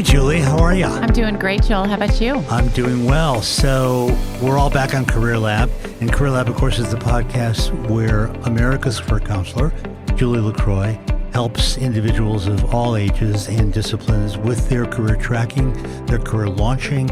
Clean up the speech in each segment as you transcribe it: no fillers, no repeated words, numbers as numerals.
Hey, Julie, how are you? I'm doing great, Joel. How about you? I'm doing well. So we're all back on Career Lab. And Career Lab, of course, is the podcast where America's career counselor, Julie LaCroix, helps individuals of all ages and disciplines with their career tracking, their career launching,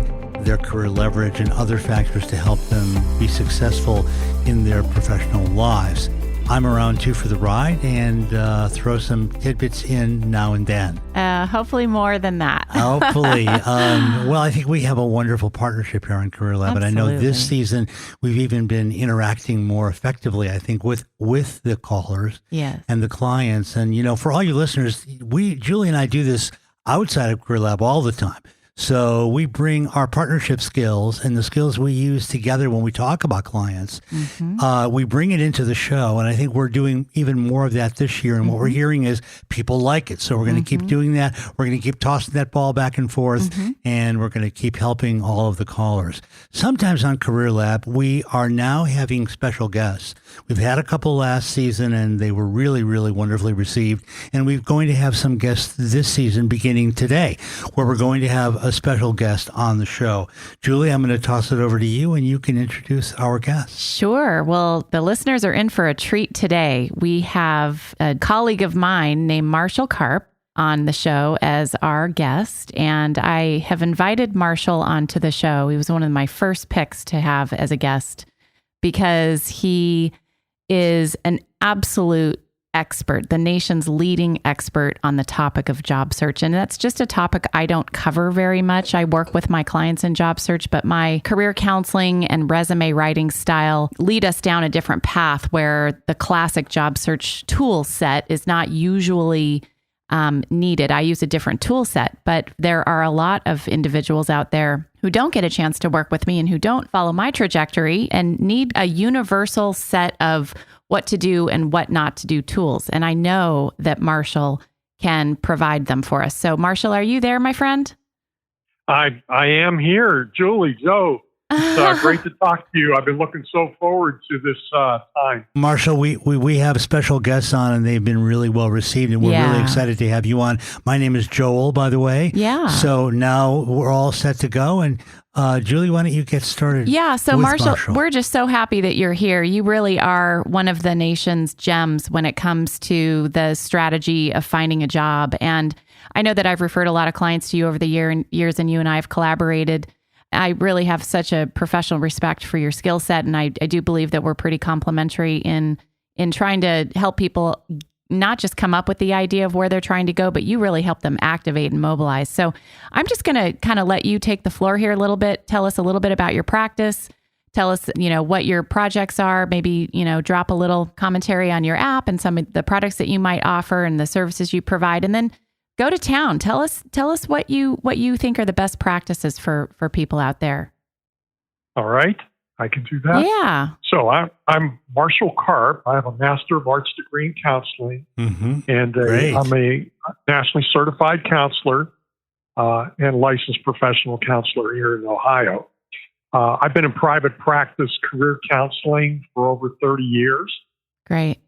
their career leverage, and other factors to help them be successful in their professional lives. I'm around too for the ride and throw some tidbits in now and then. Hopefully more than that. Hopefully. Well, I think we have a wonderful partnership here on Career Lab. Absolutely. And I know this season we've even been interacting more effectively, I think, with the callers Yes. and the clients. And, you know, for all you listeners, Julie and I do this outside of Career Lab all the time. So we bring our partnership skills and the skills we use together when we talk about clients. We bring it into the show, and I think we're doing even more of that this year. And what we're hearing is people like it. So we're going to keep doing that. We're going to keep tossing that ball back and forth, and we're going to keep helping all of the callers. Sometimes on Career Lab, we are now having special guests. We've had a couple last season, and they were really, really wonderfully received. And we're going to have some guests this season beginning today, where we're going to have a special guest on the show. Julie, I'm going to toss it over to you, and you can introduce our guests. Sure. Well, the listeners are in for a treat today. We have a colleague of mine named Marshall Karp on the show as our guest, and I have invited Marshall onto the show. He was one of my first picks to have as a guest because he is an absolute expert, the nation's leading expert on the topic of job search. And that's just a topic I don't cover very much. I work with my clients in job search, but my career counseling and resume writing style lead us down a different path where the classic job search tool set is not usually needed. I use a different tool set, but there are a lot of individuals out there who don't get a chance to work with me and who don't follow my trajectory and need a universal set of what to do and what not to do tools. And I know that Marshall can provide them for us. So Marshall, are you there, my friend? I am here. Julie, Joe, it's great to talk to you. I've been looking so forward to this time. Marshall, we have special guests on, and they've been really well received, and we're really excited to have you on. My name is Joel, by the way. Yeah. So now we're all set to go, and Julie, why don't you get started? Yeah. So Marshall, we're just so happy that you're here. You really are one of the nation's gems when it comes to the strategy of finding a job. And I know that I've referred a lot of clients to you over the years, and you and I have collaborated. I really have such a professional respect for your skill set. And I do believe that we're pretty complementary in trying to help people not just come up with the idea of where they're trying to go, but you really help them activate and mobilize. So I'm just going to kind of let you take the floor here a little bit. Tell us a little bit about your practice. Tell us, what your projects are. Maybe, drop a little commentary on your app and some of the products that you might offer and the services you provide. And then go to town. Tell us what you think are the best practices for people out there. All right. I can do that. Yeah. So I'm Marshall Karp. I have a Master of Arts degree in counseling, and I'm a nationally certified counselor and licensed professional counselor here in Ohio. I've been in private practice career counseling for over 30 years. Great.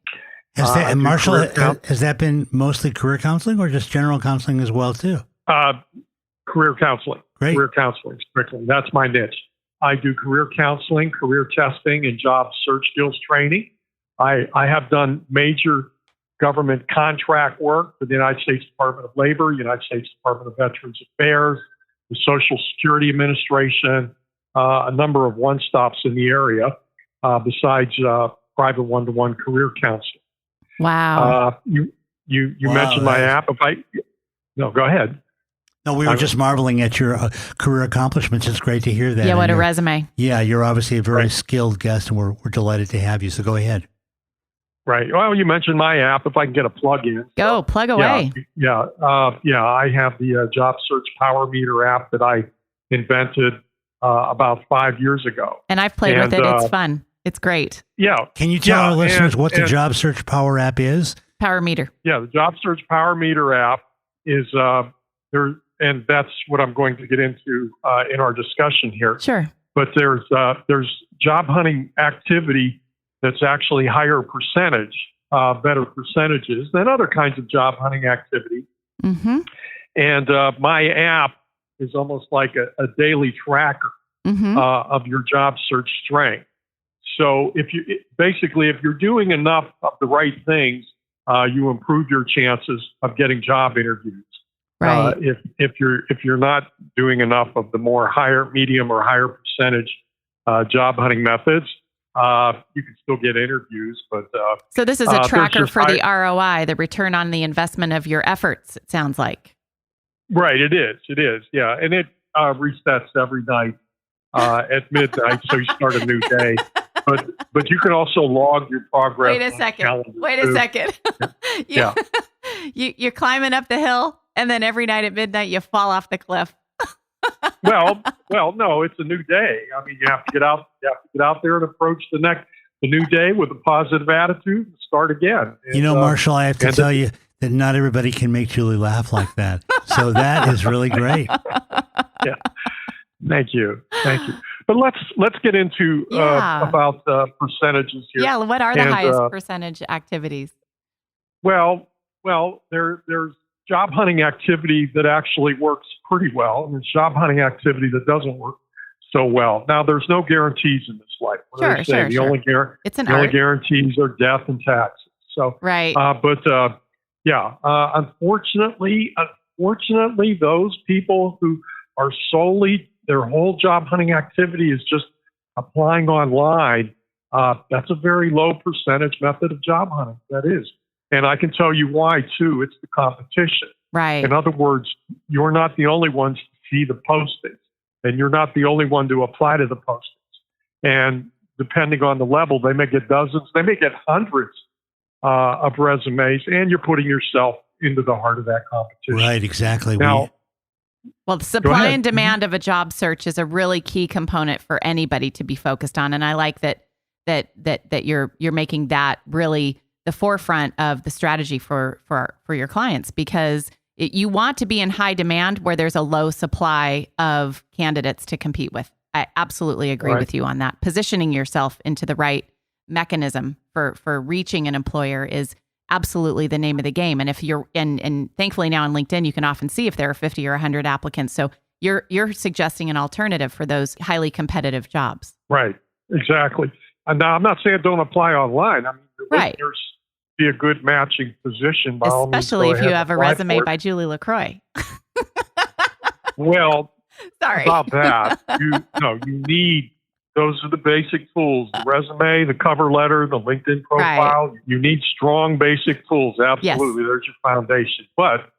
Marshall, has that been mostly career counseling or just general counseling as well, too? Career counseling. Great. Career counseling, strictly. That's my niche. I do career counseling, career testing, and job search skills training. I have done major government contract work for the United States Department of Labor, United States Department of Veterans Affairs, the Social Security Administration, a number of one-stops in the area, besides private one-to-one career counseling. Wow. You mentioned my app. No, go ahead. No, we were just marveling at your career accomplishments. It's great to hear that. Yeah, what a resume. Yeah, you're obviously a very skilled guest, and we're delighted to have you. So go ahead. Right. Well, you mentioned my app. If I can get a plug in. Go, plug away. Yeah. I have the Job Search Power Meter app that I invented about 5 years ago. And I've played with it. It's fun. It's great. Yeah. Can you tell our listeners what the Job Search Power app is? Power Meter. Yeah, the Job Search Power Meter app is there. And that's what I'm going to get into in our discussion here. Sure. But there's job hunting activity that's actually higher percentage, better percentages than other kinds of job hunting activity. Mm-hmm. And my app is almost like a daily tracker of your job search strength. So if you're doing enough of the right things, you improve your chances of getting job interviews. Right. If you're not doing enough of the medium or higher percentage job hunting methods, you can still get interviews. But so this is a tracker for the ROI, the return on the investment of your efforts. It sounds like. Right. It is. Yeah, and it resets every night at midnight, so you start a new day. But you can also log your progress. Wait a second. Yeah. You're climbing up the hill, and then every night at midnight you fall off the cliff. well, no, it's a new day. I mean, you have to get out. You have to get out there and approach the new day with a positive attitude and start again. And, Marshall, I have to tell you that not everybody can make Julie laugh like that. So that is really great. Yeah. Thank you. But let's get into about percentages here. Yeah, what are the highest percentage activities? Well, there's job hunting activity that actually works pretty well, and there's job hunting activity that doesn't work so well. Now, there's no guarantees in this life. Sure. The only guarantees are death and taxes. So, right. Unfortunately, those people who are solely their whole job hunting activity is just applying online, that's a very low percentage method of job hunting. That is. And I can tell you why, too. It's the competition. Right. In other words, you're not the only ones to see the postings, and you're not the only one to apply to the postings. And depending on the level, they may get dozens, they may get hundreds of resumes, and you're putting yourself into the heart of that competition. Right, exactly. Well, the supply and demand of a job search is a really key component for anybody to be focused on, and I like that you're making that really the forefront of the strategy for your clients, because you want to be in high demand where there's a low supply of candidates to compete with. I absolutely agree with you on that. Positioning yourself into the right mechanism for reaching an employer is absolutely the name of the game. And if you're and thankfully now on LinkedIn, you can often see if there are 50 or 100 applicants. So you're suggesting an alternative for those highly competitive jobs. Right. Exactly. And now I'm not saying don't apply online. I mean, listeners be a good matching position. By especially all means, if you have a resume by Julie LaCroix. Well, sorry about that. You need, those are the basic tools: the resume, the cover letter, the LinkedIn profile. Right. You need strong basic tools. Absolutely. Yes. There's your foundation. But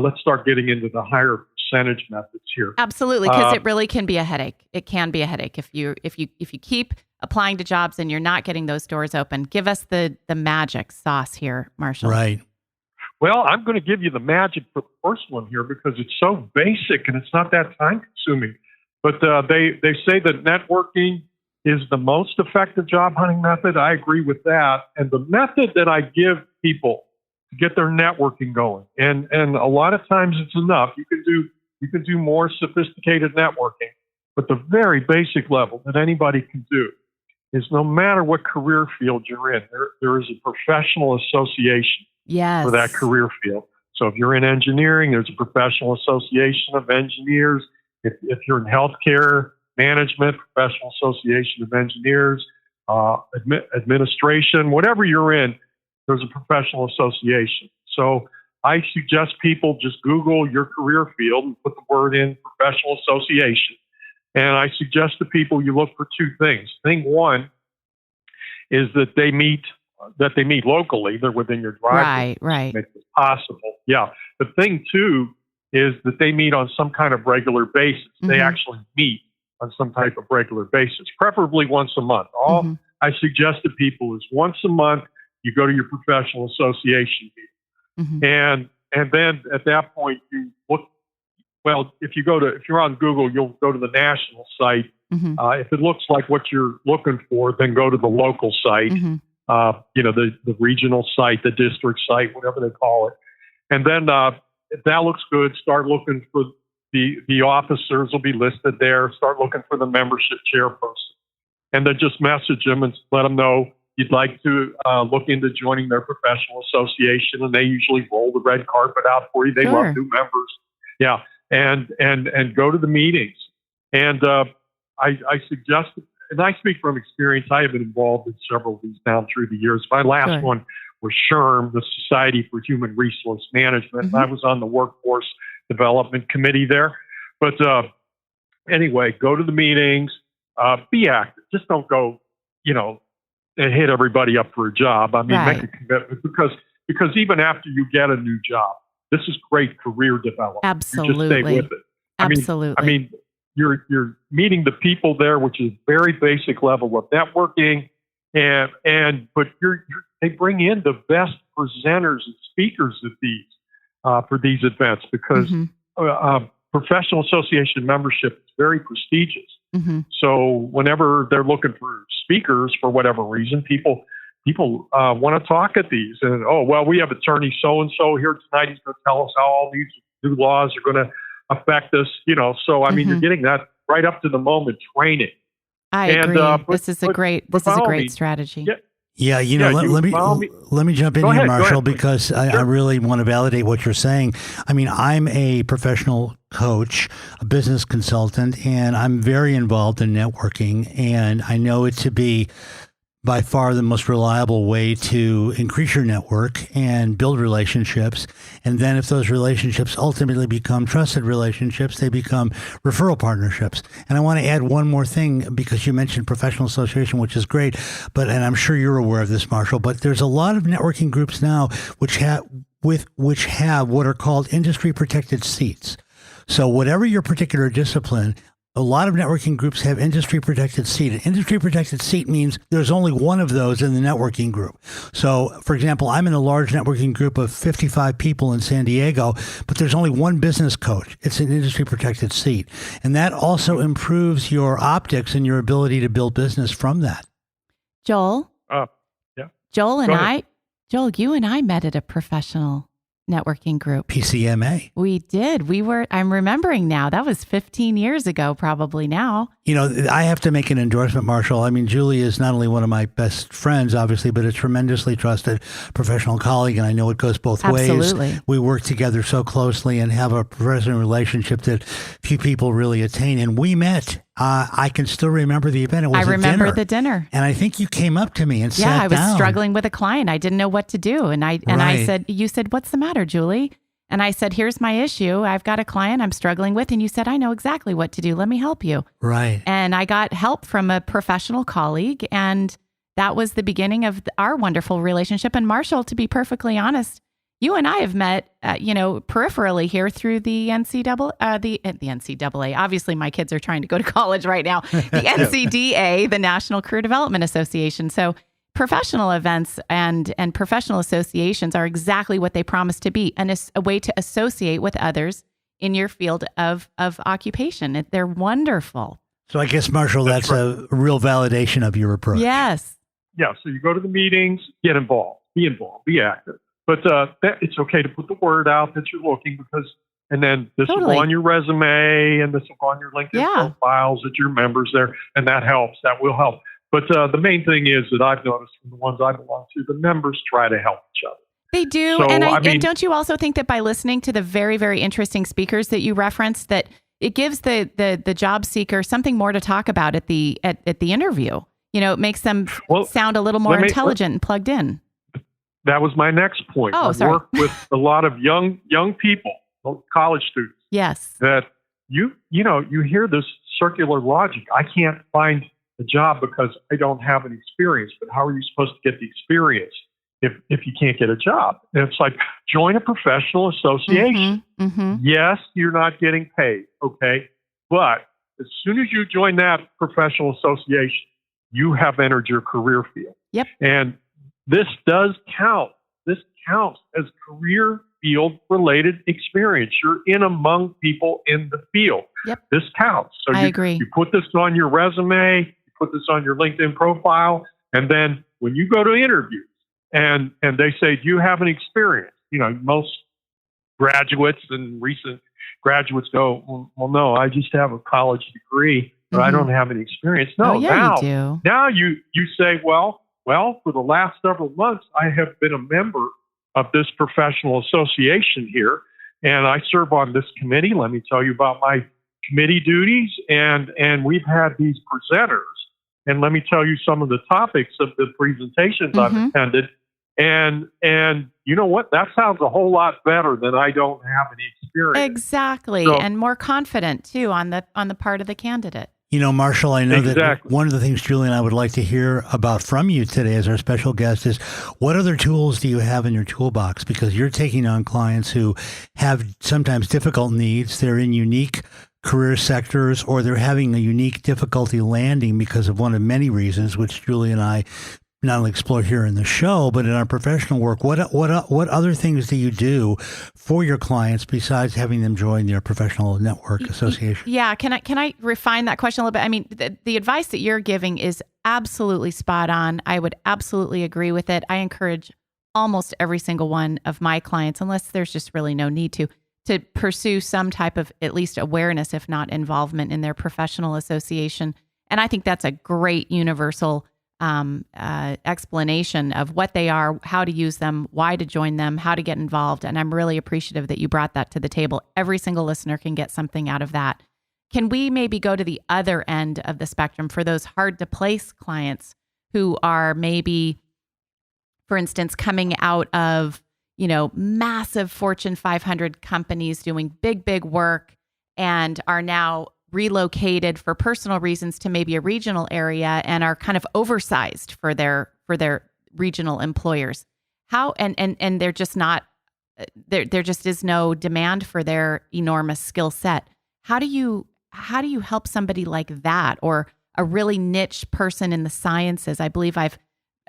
let's start getting into the higher percentage methods here. Absolutely, because it really can be a headache. It can be a headache if you keep applying to jobs and you're not getting those doors open. Give us the magic sauce here, Marshall. Right. Well, I'm going to give you the magic for the first one here because it's so basic and it's not that time consuming. But they say that networking is the most effective job hunting method. I agree with that. And the method that I give people to get their networking going, and a lot of times it's enough. You can do more sophisticated networking, but the very basic level that anybody can do is no matter what career field you're in, there is a professional association for that career field. So if you're in engineering, there's a professional association of engineers. If you're in healthcare management, professional association of engineers, administration, whatever you're in, there's a professional association. So I suggest people just Google your career field and put the word in professional association. And I suggest to people you look for two things. Thing one is that they meet locally. They're within your driveway. Right. Make it possible. Yeah. But thing two is that they meet on some kind of regular basis. Mm-hmm. They actually meet on some type of regular basis, preferably once a month. All I suggest to people is once a month, you go to your professional association meeting. Mm-hmm. And then at that point you look. Well, if you're on Google, you'll go to the national site. Mm-hmm. If it looks like what you're looking for, then go to the local site. Mm-hmm. The regional site, the district site, whatever they call it. And then if that looks good, start looking for the officers will be listed there. Start looking for the membership chairperson, and then just message them and let them know you'd like to look into joining their professional association. And they usually roll the red carpet out for you. They love new members. Yeah, and go to the meetings. And I suggest, and I speak from experience. I have been involved in several of these down through the years. My last one was SHRM, the Society for Human Resource Management. Mm-hmm. I was on the Workforce Development Committee there. But anyway, go to the meetings, be active. Just don't go, and hit everybody up for a job. I mean, make a commitment because even after you get a new job, this is great career development. Absolutely. You just stay with it. Absolutely. I mean, you're meeting the people there, which is very basic level of networking, but they bring in the best presenters and speakers at these for these events because professional association membership is very prestigious. Mm-hmm. So whenever they're looking for speakers for whatever reason, people want to talk at these. And, we have attorney so-and-so here tonight. He's going to tell us how all these new laws are going to affect us. So, I mean, you're getting that right up to the moment training. I agree. This is a great strategy. Yeah, let me jump in here, Marshall, because I really want to validate what you're saying. I mean, I'm a professional coach, a business consultant, and I'm very involved in networking, and I know it to be by far the most reliable way to increase your network and build relationships. And then if those relationships ultimately become trusted relationships, they become referral partnerships. And I want to add one more thing because you mentioned professional association, which is great, and I'm sure you're aware of this, Marshall, but there's a lot of networking groups now which have what are called industry protected seats. So whatever your particular discipline, a lot of networking groups have industry protected seat. An industry protected seat means there's only one of those in the networking group. So, for example, I'm in a large networking group of 55 people in San Diego, but there's only one business coach. It's an industry protected seat. And that also improves your optics and your ability to build business from that. Joel? Yeah. Joel, you and I met at a professional networking group. PCMA. We did. I'm remembering now. That was 15 years ago, probably now. I have to make an endorsement, Marshall. I mean, Julie is not only one of my best friends, obviously, but a tremendously trusted professional colleague. And I know it goes both ways. We work together so closely and have a professional relationship that few people really attain. And we met. I can still remember the event. It was the dinner. And I think you came up to me and sat down. Yeah, I was struggling with a client. I didn't know what to do. And I said, you said, "What's the matter, Julie?" And I said, "Here's my issue. I've got a client I'm struggling with." And you said, "I know exactly what to do. Let me help you." Right. And I got help from a professional colleague. And that was the beginning of our wonderful relationship. And Marshall, to be perfectly honest, you and I have met, peripherally here through the NCAA. Obviously, my kids are trying to go to college right now. The NCDA, the National Career Development Association. So professional events and professional associations are exactly what they promise to be, and a way to associate with others in your field of occupation. They're wonderful. So I guess, Marshall, that's a real validation of your approach. Yes. Yeah. So you go to the meetings, get involved, be active. But it's okay to put the word out that you're looking and then this will go on your resume and this will go on your LinkedIn profiles that your members there, and that helps. That will help. But the main thing is that I've noticed from the ones I belong to, the members try to help each other. They do. So, and don't you also think that by listening to the very, very interesting speakers that you referenced, that it gives the job seeker something more to talk about at the interview? It makes them sound a little more intelligent and plugged in. That was my next point. I work with a lot of young people, college students. Yes. That you hear this circular logic. I can't find a job because I don't have any experience. But how are you supposed to get the experience if you can't get a job? And it's like, join a professional association. Mm-hmm, mm-hmm. Yes, you're not getting paid, okay? But as soon as you join that professional association, you have entered your career field. Yep. And this does count. This counts as career field related experience. You're in among people in the field. Yep. This counts. So I agree. You put this on your resume, you put this on your LinkedIn profile, and then when you go to interviews and they say, "Do you have an experience?" Most graduates and recent graduates go, "Well, no, I just have a college degree, but I don't have any experience." No, you do. Now you say, well, for the last several months, I have been a member of this professional association here, And I serve on this committee. Let me tell you about my committee duties. And we've had these presenters. And let me tell you some of the topics of the presentations I've attended. And you know what? That sounds a whole lot better than I don't have any experience. Exactly. So, and more confident too on the part of the candidate. You know, Marshall, I know that Exactly. one of the things Julie and I would like to hear about from you today as our special guest is what other tools do you have in your toolbox? Because you're taking on clients who have sometimes difficult needs. They're in unique career sectors, or they're having a unique difficulty landing because of one of many reasons, which Julie and I not only explore here in the show, but in our professional work. What other things do you do for your clients besides having them join their professional network association? Yeah, can I refine that question a little bit? I mean, the advice that you're giving is absolutely spot on. I would absolutely agree with it. I encourage almost every single one of my clients, unless there's just really no need to pursue some type of at least awareness, if not involvement in their professional association. And I think that's a great universal explanation of what they are, how to use them, why to join them, how to get involved. And I'm really appreciative that you brought that to the table. Every single listener can get something out of that. Can we maybe go to the other end of the spectrum for those hard to place clients who are maybe, for instance, coming out of, massive Fortune 500 companies doing big work and are now relocated for personal reasons to maybe a regional area and are kind of oversized for their regional employers. How and they're just not there just is no demand for their enormous skill set. How do you help somebody like that, or a really niche person in the sciences? I believe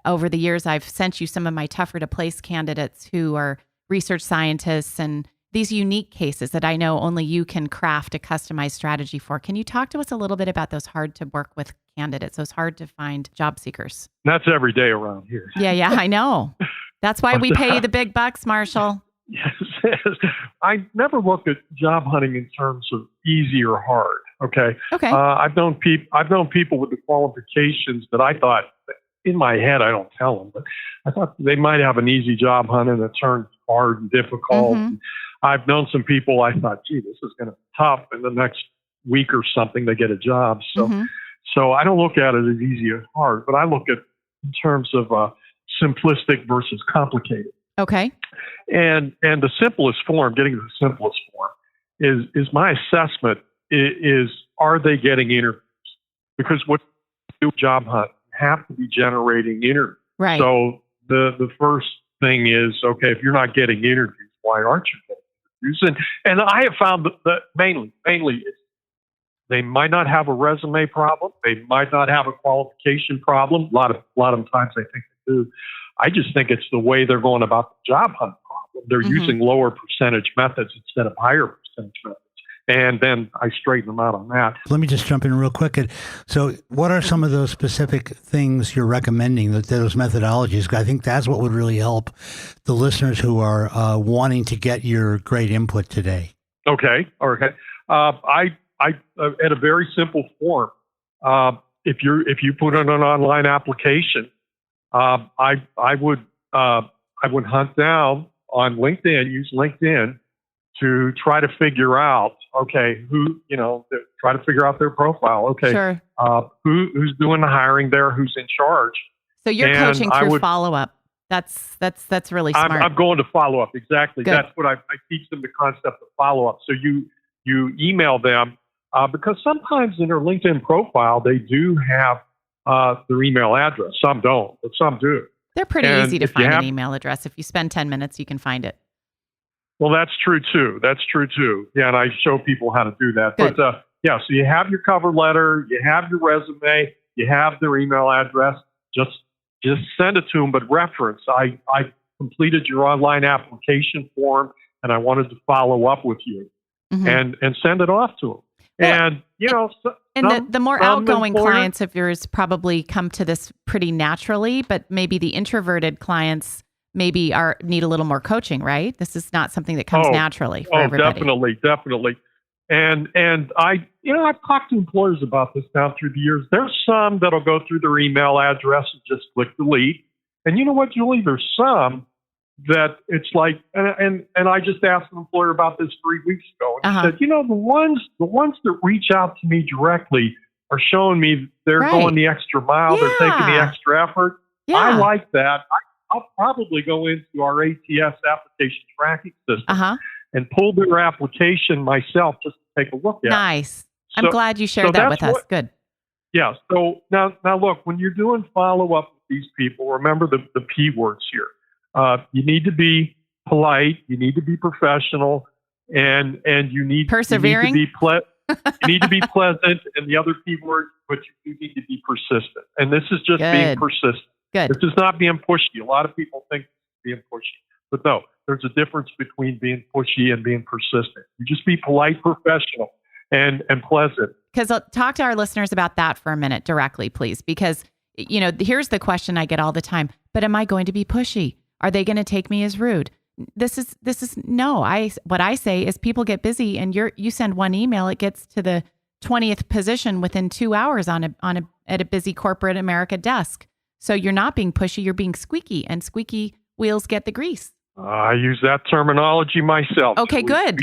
over the years I've sent you some of my tougher to place candidates who are research scientists and these unique cases that I know only you can craft a customized strategy for. Can you talk to us a little bit about those hard to work with candidates, those hard to find job seekers? That's every day around here. Yeah, I know. That's why we pay you the big bucks, Marshall. Yes. I never look at job hunting in terms of easy or hard. Okay. I've known people with the qualifications that I thought, in my head, I don't tell them, but I thought they might have an easy job hunt, and it turned hard and difficult. And I've known some people I thought, gee, this is going to be tough, and the next week or something they get a job. So I don't look at it as easy or hard, but I look at in terms of simplistic versus complicated. Okay. And the simplest form, getting to the simplest form, is my assessment is are they getting interviews? Because what you do job hunt have to be generating interviews. Right. So the first thing is, okay, if you're not getting interviews, why aren't you getting interviews? And I have found that mainly they might not have a resume problem. They might not have a qualification problem. A lot of times I think they do. I just think it's the way they're going about the job hunt problem. They're using lower percentage methods instead of higher percentage methods. And then I straighten them out on that. Let me just jump in real quick. So what are some of those specific things you're recommending, those methodologies? I think that's what would really help the listeners who are wanting to get your great input today. Okay. I at a very simple form, if you put in an online application, I would hunt down on LinkedIn, use LinkedIn to try to figure out, okay, try to figure out their profile. Okay. Sure. Who's doing the hiring there? Who's in charge? So you're coaching through follow-up. That's really smart. I'm going to follow up. Exactly. Good. That's what I teach them, the concept of follow-up. So you email them, because sometimes in their LinkedIn profile, they do have their email address. Some don't, but some do. They're pretty easy to find an email address. If you spend 10 minutes, you can find it. Well, that's true too. Yeah, and I show people how to do that. Good. But so you have your cover letter, you have your resume, you have their email address. Just send it to them, but reference. I completed your online application form, and I wanted to follow up with you, and send it off to them. Well, and the more outgoing clients of yours probably come to this pretty naturally, but maybe the introverted clients maybe need a little more coaching, right? This is not something that comes naturally for everybody. Definitely. And I've talked to employers about this now through the years. There's some that'll go through their email address and just click delete. And you know what, Julie? There's some that it's like, and I just asked an employer about this 3 weeks ago, and he said, the ones that reach out to me directly are showing me they're going the extra mile, they're taking the extra effort. Yeah. I like that. I'll probably go into our ATS application tracking system and pull their application myself just to take a look at it. Nice. I'm glad you shared that with us. Good. Yeah. So now look, when you're doing follow-up with these people, remember the P words here. You need to be polite, you need to be professional, and you need, persevering. You need to be pleasant, and the other P word, but you need to be persistent. And this is just being persistent. Good. This is not being pushy. A lot of people think being pushy, but no, there's a difference between being pushy and being persistent. You just be polite, professional, and pleasant. Because talk to our listeners about that for a minute directly, please. Because, here's the question I get all the time. But am I going to be pushy? Are they going to take me as rude? This is no. What I say is people get busy, and you send one email, it gets to the 20th position within 2 hours at a busy corporate America desk. So you're not being pushy, you're being squeaky, and squeaky wheels get the grease. I use that terminology myself. Okay, good.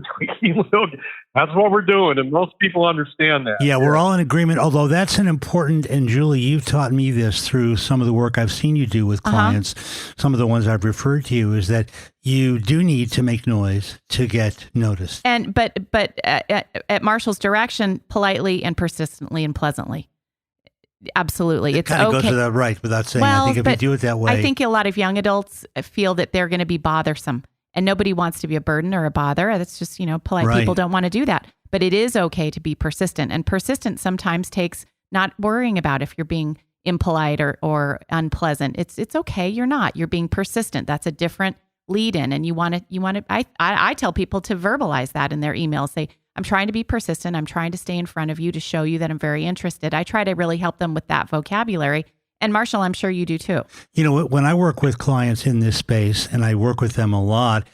Squeaky wheel. That's what we're doing, and most people understand that. Yeah, we're all in agreement, although that's an important, and Julie, you've taught me this through some of the work I've seen you do with clients, some of the ones I've referred to you, is that you do need to make noise to get noticed. And but at Marshall's direction, politely and persistently and pleasantly. Absolutely. It kind of goes to that right without saying. I think if you do it that way. I think a lot of young adults feel that they're going to be bothersome, and nobody wants to be a burden or a bother. That's just, polite people don't want to do that. But it is okay to be persistent, and persistent sometimes takes not worrying about if you're being impolite or unpleasant. It's okay. You're not. You're being persistent. That's a different lead in, and you want to. I tell people to verbalize that in their emails. Say, I'm trying to be persistent. I'm trying to stay in front of you to show you that I'm very interested. I try to really help them with that vocabulary. And Marshall, I'm sure you do too. When I work with clients in this space, and I work with them a lot,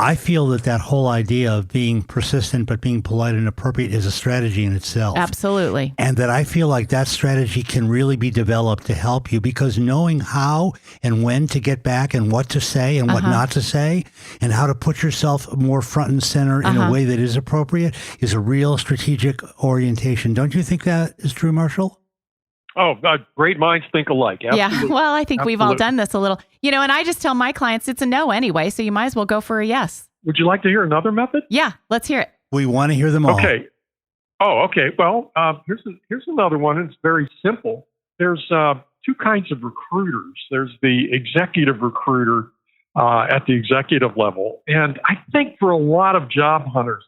I feel that whole idea of being persistent but being polite and appropriate is a strategy in itself. Absolutely. And that I feel like that strategy can really be developed to help you, because knowing how and when to get back and what to say and what not to say and how to put yourself more front and center in a way that is appropriate is a real strategic orientation. Don't you think that is true, Marshall? Oh, great minds think alike. Absolutely. Yeah, well, I think we've all done this a little. And I just tell my clients it's a no anyway, so you might as well go for a yes. Would you like to hear another method? Yeah, let's hear it. We want to hear them all. Okay. Oh, okay. Well, here's another one. It's very simple. There's two kinds of recruiters. There's the executive recruiter at the executive level. And I think for a lot of job hunters,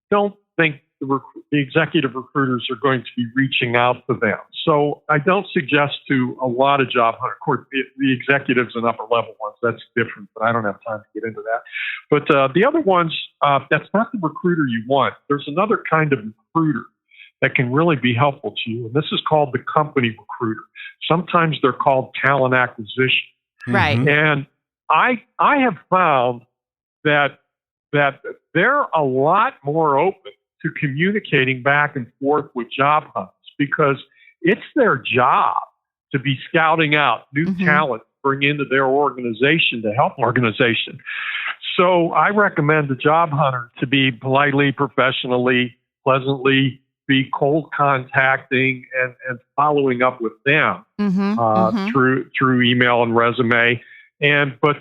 don't think the executive recruiters are going to be reaching out to them. So I don't suggest to a lot of job hunters. Of course, the executives and upper level ones, that's different, but I don't have time to get into that. But the other ones, that's not the recruiter you want. There's another kind of recruiter that can really be helpful to you, and this is called the company recruiter. Sometimes they're called talent acquisition. Right. And I have found that they're a lot more open to communicating back and forth with job hunts, because it's their job to be scouting out new talent, bring into their organization to help organization. So I recommend the job hunter to be politely, professionally, pleasantly, be cold contacting and following up with them through email and resume. But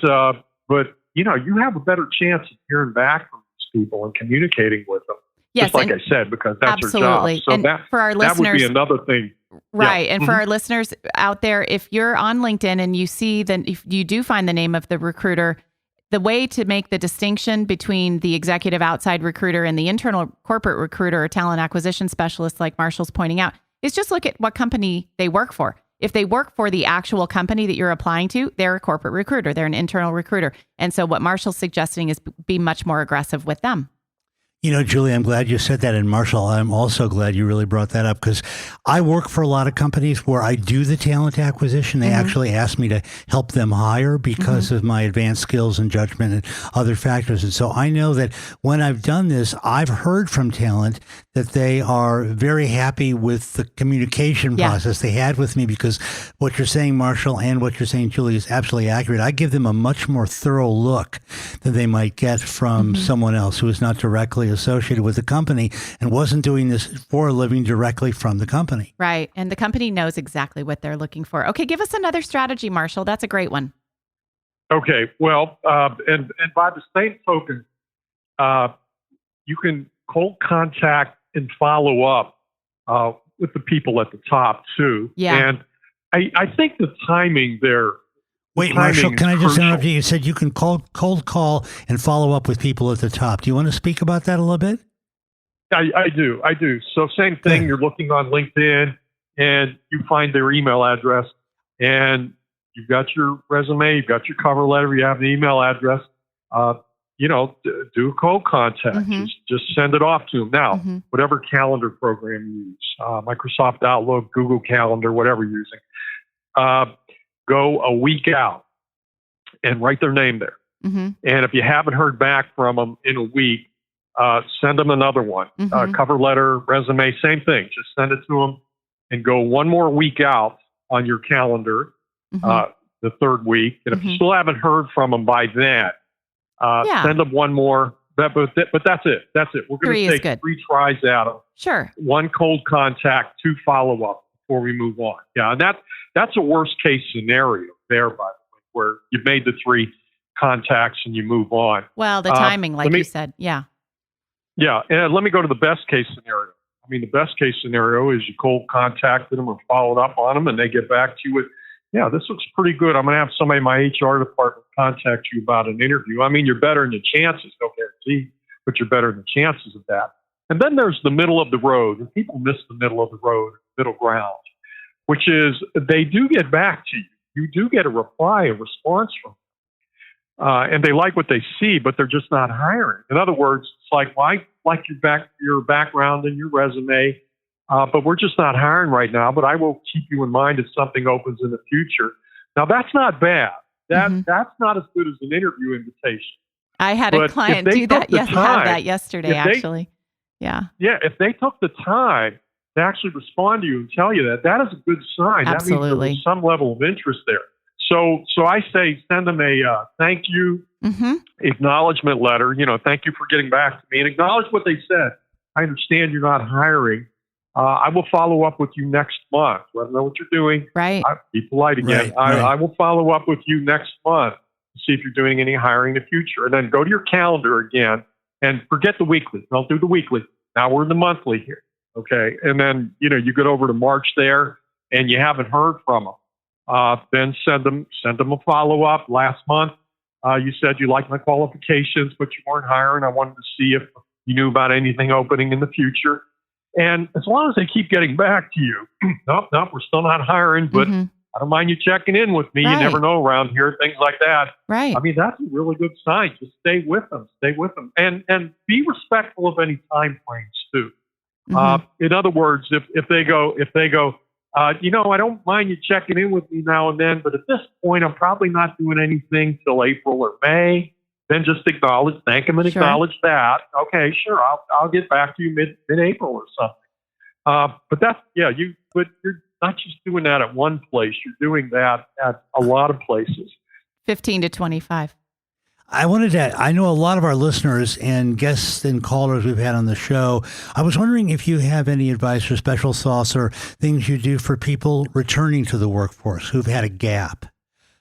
you have a better chance of hearing back from these people and communicating with them. Yes, just like I said, because that's absolutely. your job. So and for our listeners, that would be another thing. Right. Yeah. And for our listeners out there, if you're on LinkedIn and you see if you do find the name of the recruiter, the way to make the distinction between the executive outside recruiter and the internal corporate recruiter or talent acquisition specialist, like Marshall's pointing out, is just look at what company they work for. If they work for the actual company that you're applying to, they're a corporate recruiter. They're an internal recruiter. And so what Marshall's suggesting is be much more aggressive with them. Julie, I'm glad you said that. And Marshall, I'm also glad you really brought that up, because I work for a lot of companies where I do the talent acquisition. They actually ask me to help them hire because of my advanced skills and judgment and other factors. And so I know that when I've done this, I've heard from talent that they are very happy with the communication Yeah. process they had with me, because what you're saying, Marshall, and what you're saying, Julie, is absolutely accurate. I give them a much more thorough look than they might get from someone else who is not directly associated with the company and wasn't doing this for a living directly from the company. Right. And the company knows exactly what they're looking for. Okay, give us another strategy, Marshall. That's a great one. Okay. Well, and by the same token, you can cold contact and follow up with the people at the top too. Yeah. And I think the timing there. Wait, Marshall, can I just interrupt you? You said you can cold call and follow up with people at the top. Do you want to speak about that a little bit? I do. So same thing. Good. You're looking on LinkedIn and you find their email address and you've got your resume, you've got your cover letter, you have the email address. Do a cold contact. Just send it off to them. Now, whatever calendar program you use, Microsoft Outlook, Google Calendar, whatever you're using, go a week out and write their name there. And if you haven't heard back from them in a week, send them another one. Cover letter, resume, same thing. Just send it to them and go one more week out on your calendar, the third week. And if you still haven't heard from them by then, send them one more. But that's it. That's it. We're going to take 3 tries at them. Sure. 1 cold contact, 2 follow up before we move on. Yeah, and that's a worst case scenario there, by the way, where you've made the 3 contacts and you move on. Well, the timing, like you said, yeah. Yeah, and let me go to the best case scenario. I mean, the best case scenario is you cold contacted them or followed up on them, and they get back to you with, yeah, this looks pretty good. I'm going to have somebody in my HR department contact you about an interview. I mean, you're better in the chances, no guarantee, but you're better in the chances of that. And then there's the middle of the road, and people miss the middle of the road, middle ground, which is they do get back to you. You do get a reply, a response from them. And they like what they see, but they're just not hiring. In other words, it's like, well, I like your background and your resume, but we're just not hiring right now, but I will keep you in mind if something opens in the future. Now, that's not bad. That's not as good as an interview invitation. I had a client do that. Yes, have that yesterday, actually. Yeah. Yeah, if they took the time to actually respond to you and tell you that is a good sign. Absolutely. That means there's some level of interest there. So I say send them a thank you acknowledgement letter. Thank you for getting back to me and acknowledge what they said. I understand you're not hiring. I will follow up with you next month. Let them know what you're doing. Right. Be polite again. Right. I will follow up with you next month to see if you're doing any hiring in the future. And then go to your calendar again and forget the weekly. Don't do the weekly. Now we're in the monthly here. Okay. And then, you get over to March there and you haven't heard from them. Then send them a follow-up. Last month, you said you liked my qualifications, but you weren't hiring. I wanted to see if you knew about anything opening in the future. And as long as they keep getting back to you, nope, we're still not hiring, but I don't mind you checking in with me. Right. You never know around here, things like that. Right. I mean, that's a really good sign. Just stay with them. And be respectful of any time frames too. In other words, if they go, I don't mind you checking in with me now and then, but at this point, I'm probably not doing anything till April or May. Then just thank them and acknowledge that. Okay, sure, I'll get back to you mid-April or something. But you're not just doing that at one place. You're doing that at a lot of places. 15 to 25. I know a lot of our listeners and guests and callers we've had on the show. I was wondering if you have any advice or special sauce or things you do for people returning to the workforce who've had a gap.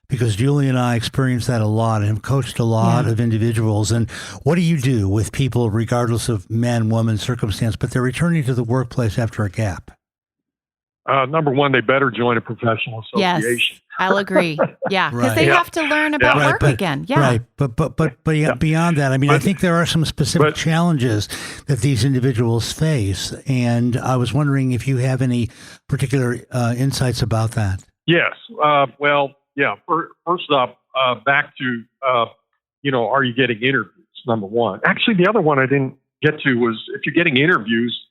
Because Julie and I experienced that a lot and have coached a lot of individuals. And what do you do with people, regardless of man, woman, circumstance, but they're returning to the workplace after a gap? Number one, they better join a professional association. Yes, I'll agree. Yeah, because they have to learn about work again. Yeah, right. But beyond that, I mean, I think there are some specific challenges that these individuals face, and I was wondering if you have any particular insights about that. Yes. First up, back to are you getting interviews? Number one. Actually, the other one I didn't get to was if you're getting interviews.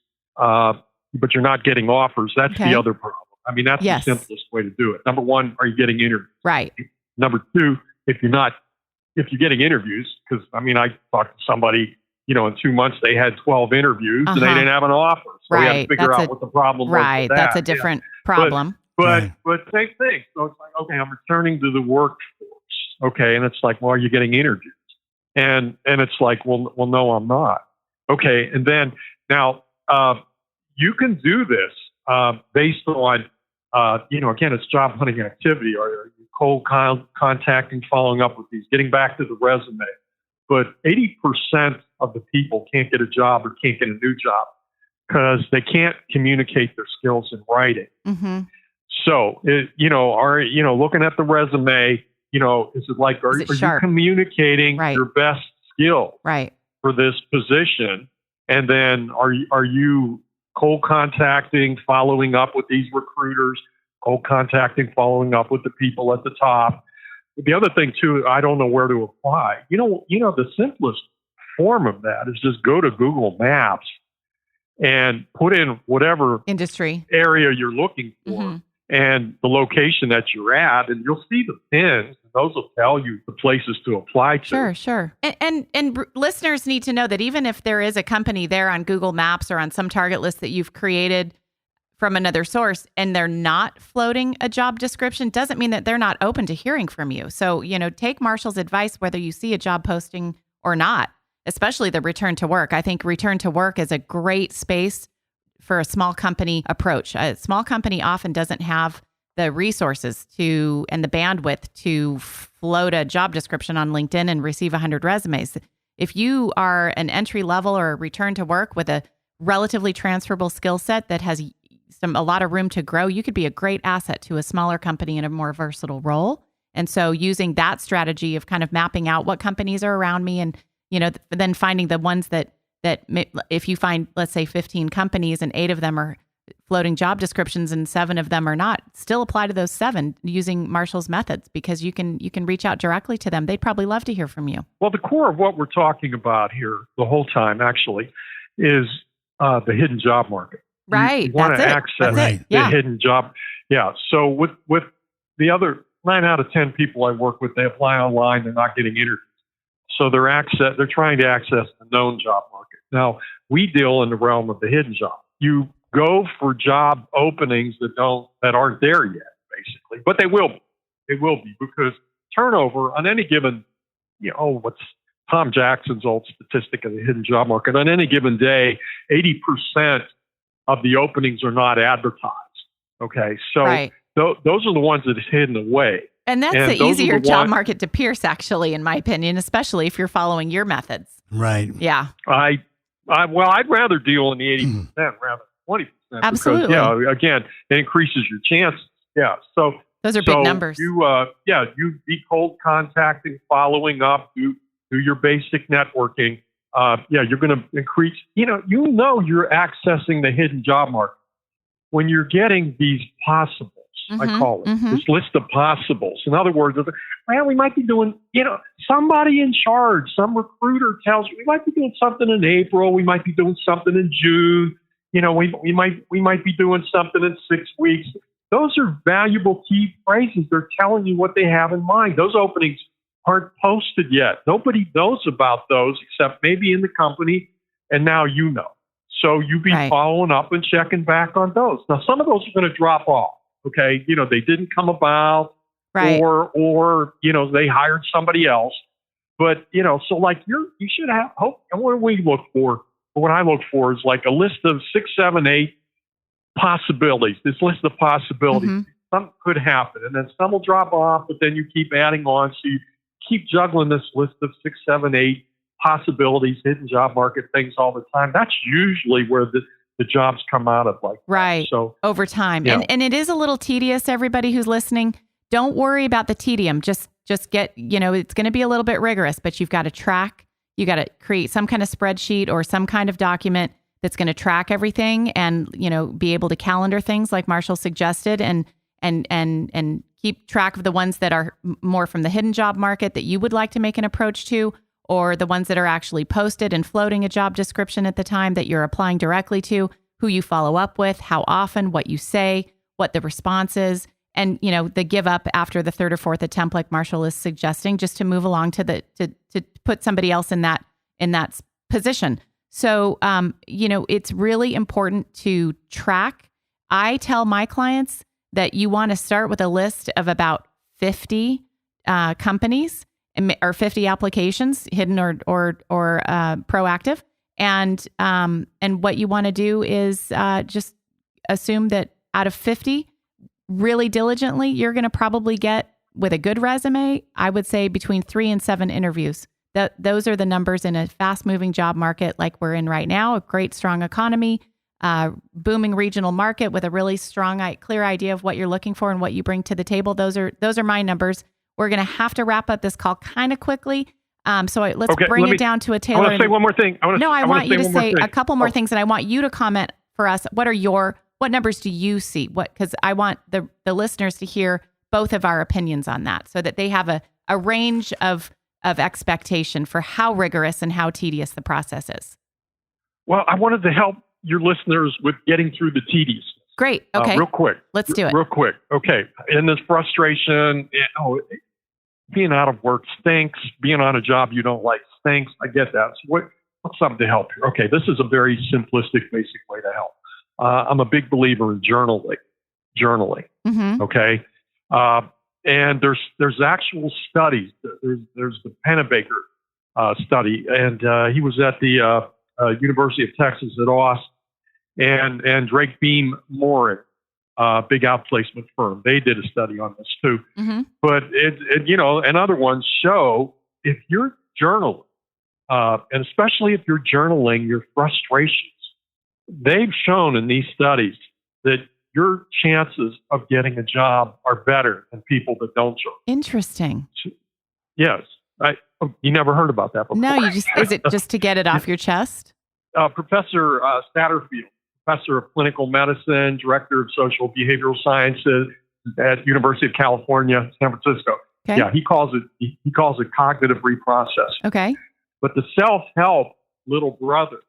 But you're not getting offers. That's the other problem. I mean, that's the simplest way to do it. Number one, are you getting interviews? Right. Number two, if you're getting interviews, because I mean, I talked to somebody in 2 months they had 12 interviews and they didn't have an offer. So we had to figure out what the problem was. Right. With that. That's a different problem. But same thing. So it's like, okay, I'm returning to the workforce. Okay. And it's like, well, are you getting interviews? And it's like, well, no, I'm not. Okay. And then now, you can do this, based on, again, it's job hunting activity. Are you cold contacting, following up with these, getting back to the resume? But 80% of the people can't get a job or can't get a new job because they can't communicate their skills in writing. Mm-hmm. So, looking at the resume, is it like, are you communicating your best skill for this position? And then are you cold contacting, following up with these recruiters, cold contacting, following up with the people at the top? The other thing too, I don't know where to apply. The simplest form of that is just go to Google Maps and put in whatever industry area you're looking for and the location that you're at, and you'll see the pins. Those will tell you the places to apply to. Sure. And listeners need to know that even if there is a company there on Google Maps or on some target list that you've created from another source and they're not floating a job description, doesn't mean that they're not open to hearing from you. So, take Marshall's advice whether you see a job posting or not, especially the return to work. I think return to work is a great space for a small company approach. A small company often doesn't have the resources and the bandwidth to float a job description on LinkedIn and receive 100 resumes. If you are an entry level or a return to work with a relatively transferable skill set that has a lot of room to grow, you could be a great asset to a smaller company in a more versatile role. And so using that strategy of kind of mapping out what companies are around me and, then finding the ones that if you find, let's say 15 companies and 8 of them are floating job descriptions and 7 of them are not, still apply to those 7 using Marshall's methods, because you can reach out directly to them. They'd probably love to hear from you. Well, the core of what we're talking about here the whole time actually is the hidden job market. Right. You want to access the hidden job. Yeah. So with the other 9 out of 10 people I work with, they apply online, they're not getting interviews. So they're trying to access the known job market. Now, we deal in the realm of the hidden job. You go for job openings that aren't there yet, basically, but they will be. They will be, because turnover on any given, what's Tom Jackson's old statistic of the hidden job market, on any given day, 80% of the openings are not advertised. Okay, so those are the ones that is hidden away. And that's the easier job market to pierce, actually, in my opinion, especially if you're following your methods. Right. Yeah. I'd rather deal in the 80% rather than 20%. Absolutely. Because, again, it increases your chances. Yeah. So those are big numbers. You be cold contacting, following up, do your basic networking. You're going to increase. You're accessing the hidden job market when you're getting these possibles. I call it this list of possibles. In other words, we might be doing, somebody in charge, some recruiter tells you we might be doing something in April, we might be doing something in June, we might be doing something in 6 weeks. Those are valuable key phrases. They're telling you what they have in mind. Those openings aren't posted yet. Nobody knows about those except maybe in the company, and now you know. So you be following up and checking back on those. Now, some of those are going to drop off. Okay, they didn't come about, or they hired somebody else. But so like you should have hope. And what do we look for? What I look for is like a list of 6, 7, 8 possibilities. This list of possibilities, some could happen, and then some will drop off. But then you keep adding on, so you keep juggling this list of 6, 7, 8 possibilities, hidden job market things all the time. That's usually where the jobs come out of, like that. So over time. And it is a little tedious, everybody who's listening. Don't worry about the tedium. Just get, it's going to be a little bit rigorous, but you've got to track, you got to create some kind of spreadsheet or some kind of document that's going to track everything and, be able to calendar things like Marshall suggested and keep track of the ones that are more from the hidden job market that you would like to make an approach to, or the ones that are actually posted and floating a job description at the time that you're applying directly to, who you follow up with, how often, what you say, what the response is, and, the give up after the 3rd or 4th attempt, like Marshall is suggesting, just to move along to put somebody else in that position. So, it's really important to track. I tell my clients that you want to start with a list of about 50 companies or 50 applications, hidden or proactive. And what you want to do is just assume that out of 50, really diligently, you're going to probably get, with a good resume, I would say between 3 and 7 interviews. Those are the numbers in a fast-moving job market like we're in right now, a great, strong economy, booming regional market with a really strong, clear idea of what you're looking for and what you bring to the table. Those are my numbers. We're going to have to wrap up this call kind of quickly. Let's bring it down to a tailor. I want to say one more thing. I want you to say a couple more things, and I want you to comment for us. What numbers do you see? Because I want the listeners to hear both of our opinions on that, so that they have a range of expectation for how rigorous and how tedious the process is. Well, I wanted to help your listeners with getting through the tedious. Great. Okay. Real quick. Let's do it. Real quick. Okay. In this frustration, being out of work stinks. Being on a job you don't like stinks. I get that. So what's something to help you? Okay. This is a very simplistic, basic way to help. I'm a big believer in journaling. Mm-hmm. Okay. And there's actual studies. There's the Pennebaker study, and he was at the University of Texas at Austin, and Drake Beam Morin, big outplacement firm. They did a study on this too. Mm-hmm. But and other ones show if you're journaling, and especially if you're journaling your frustrations, they've shown in these studies that your chances of getting a job are better than people that don't journal. Interesting. Yes. You never heard about that before. No, is it just to get it off your chest? Professor Satterfield, professor of clinical medicine, director of social behavioral sciences at University of California, San Francisco. Okay. Yeah, he calls it cognitive reprocessing. Okay. But the self-help little brother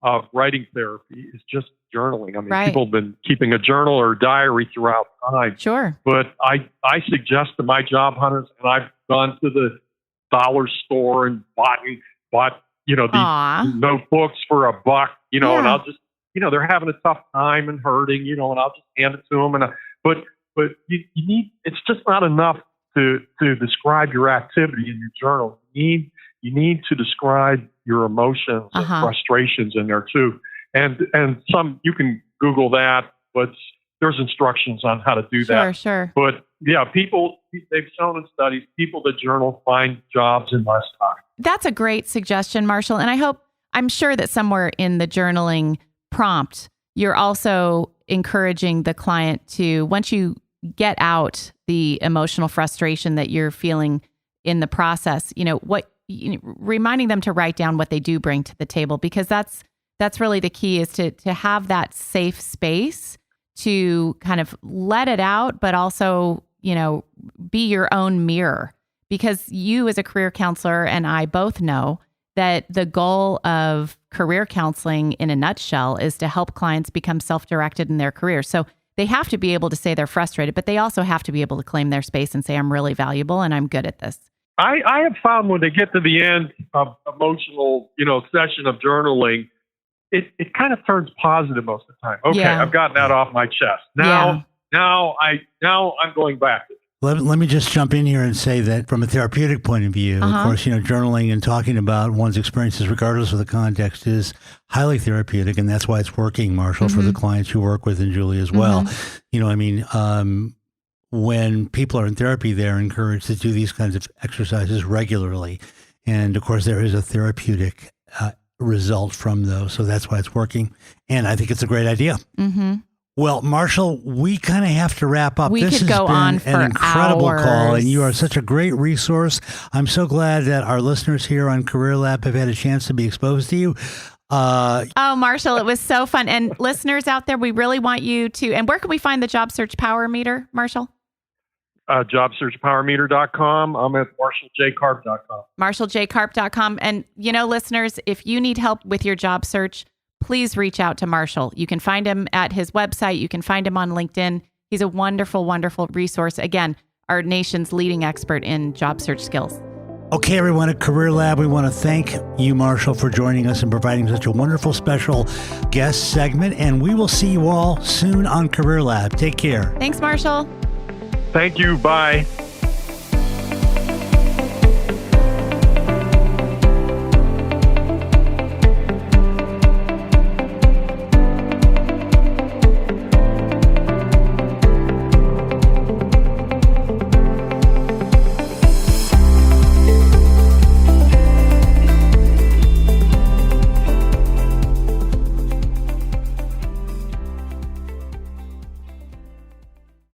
of writing therapy is just journaling. I mean, right. People have been keeping a journal or a diary throughout time. Sure. But I suggest to my job hunters, and I've gone to the dollar store and bought these notebooks for $1, and I'll just, they're having a tough time and hurting, and I'll just hand it to them. But you need, it's just not enough to describe your activity in your journal. You need to describe your emotions and frustrations in there too. And some, you can Google that, but there's instructions on how to do that. Sure. But yeah, they've shown in studies, people that journal find jobs in less time. That's a great suggestion, Marshall. And I'm sure that somewhere in the journaling prompt, you're also encouraging the client to, once you get out the emotional frustration that you're feeling in the process, reminding them to write down what they do bring to the table, because that's really the key, is to have that safe space to kind of let it out, but also, be your own mirror. Because you as a career counselor and I both know that the goal of career counseling in a nutshell is to help clients become self-directed in their career. So they have to be able to say they're frustrated, but they also have to be able to claim their space and say, I'm really valuable and I'm good at this. I have found when they get to the end of emotional, session of journaling, it kind of turns positive most of the time. Okay, yeah. I've gotten that off my chest. Now I'm going back. Let me just jump in here and say that from a therapeutic point of view, of course, journaling and talking about one's experiences, regardless of the context, is highly therapeutic. And that's why it's working, Marshall, for the clients you work with, and Julie as well. When people are in therapy, they're encouraged to do these kinds of exercises regularly. And of course, there is a therapeutic result from those. So that's why it's working. And I think it's a great idea. Mm-hmm. Well, Marshall, we kind of have to wrap up. This has go been on for an incredible hours. Call, and you are such a great resource. I'm so glad that our listeners here on Career Lab have had a chance to be exposed to you. Marshall, it was so fun. And listeners out there, we really want you to, and where can we find the Job Search Power Meter, Marshall? JobSearchPowerMeter.com. I'm at MarshallJKarp.com. MarshallJKarp.com. And, listeners, if you need help with your job search, please reach out to Marshall. You can find him at his website. You can find him on LinkedIn. He's a wonderful, wonderful resource. Again, our nation's leading expert in job search skills. Okay, everyone at Career Lab, we want to thank you, Marshall, for joining us and providing such a wonderful special guest segment. And we will see you all soon on Career Lab. Take care. Thanks, Marshall. Thank you. Bye.